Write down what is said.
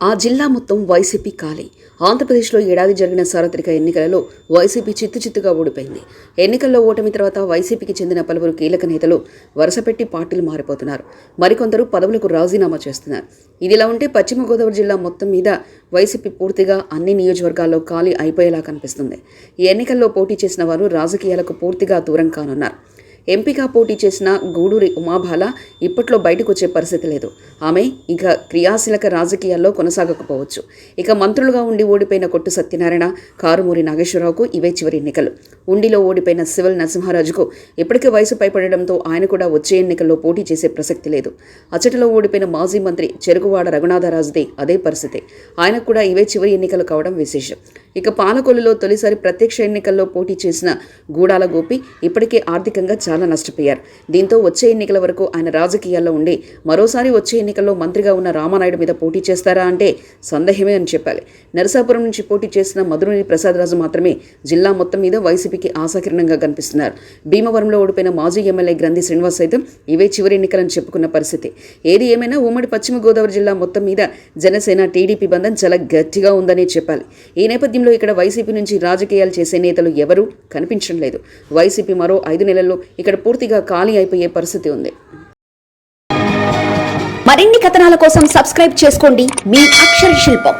ఆ జిల్లా మొత్తం వైసీపీ ఖాళీ. ఆంధ్రప్రదేశ్లో ఏడాది జరిగిన సార్వత్రిక ఎన్నికలలో వైసీపీ చిత్తుచిత్తుగా ఓడిపోయింది. ఎన్నికల్లో ఓటమి తర్వాత వైసీపీకి చెందిన పలువురు కీలక నేతలు వరుసపెట్టి పార్టీలు మారిపోతున్నారు. మరికొందరు పదవులకు రాజీనామా చేస్తున్నారు. ఇదిలా ఉంటే పశ్చిమ గోదావరి జిల్లా మొత్తం మీద వైసీపీ పూర్తిగా అన్ని నియోజకవర్గాల్లో ఖాళీ అయిపోయేలా కనిపిస్తుంది. ఈ ఎన్నికల్లో పోటీ చేసిన వారు రాజకీయాలకు పూర్తిగా దూరం కానున్నారు. ఎంపీగా పోటీ చేసిన గూడూరి ఉమాబాల ఇప్పట్లో బయటకు వచ్చే పరిస్థితి లేదు. ఆమె ఇక క్రియాశీలక రాజకీయాల్లో కొనసాగకపోవచ్చు. ఇక మంత్రులుగా ఉండి ఓడిపోయిన కొట్టు సత్యనారాయణ, కారుమూరి నాగేశ్వరరావుకు ఇవే చివరి ఎన్నికలు. ఉండిలో ఓడిపోయిన సివిల్ నరసింహారాజుకు ఇప్పటికే వయసు పైపడడంతో ఆయన కూడా వచ్చే ఎన్నికల్లో పోటీ చేసే ప్రసక్తి లేదు. అచ్చటలో ఓడిపోయిన మాజీ మంత్రి చెరుగువాడ రఘునాథరాజుదే అదే పరిస్థితి. ఆయనకు కూడా ఇవే చివరి ఎన్నికలు కావడం విశేషం. ఇక పాలకొల్లులో తొలిసారి ప్రత్యక్ష ఎన్నికల్లో పోటీ చేసిన గూడాల గోపి ఇప్పటికే ఆర్థికంగా చాలా నష్టపోయారు. దీంతో వచ్చే ఎన్నికల వరకు ఆయన రాజకీయాల్లో ఉండి మరోసారి వచ్చే ఎన్నికల్లో మంత్రిగా ఉన్న రామానాయుడు మీద పోటీ చేస్తారా అంటే సందేహమే అని చెప్పాలి. నరసాపురం నుంచి పోటీ చేసిన మధునేని ప్రసాదరాజు మాత్రమే జిల్లా మొత్తం మీద వైసీపీకి ఆశాకిరణంగా కనిపిస్తున్నారు. భీమవరంలో ఓడిపోయిన మాజీ ఎమ్మెల్యే గ్రంథి శ్రీనివాస్ సైతం ఇవే చివరి ఎన్నికలని చెప్పుకున్న పరిస్థితి. ఏది ఏమైనా ఉమ్మడి పశ్చిమ గోదావరి జిల్లా మొత్తం మీద జనసేన టీడీపీ బంధం చాలా గట్టిగా ఉందనే చెప్పాలి. ఈ నేపథ్యంలో ఇక్కడ వైసీపీ నుంచి రాజకీయాలు చేసే నేతలు ఎవరూ కనిపించడం లేదు. వైసీపీ మరో 5 నెలల్లో ఇక్కడ పూర్తిగా ఖాళీ అయిపోయే పరిస్థితి ఉంది. మరిన్ని కథనాల కోసం సబ్స్క్రైబ్ చేసుకోండి మీ అక్షర శిల్పం.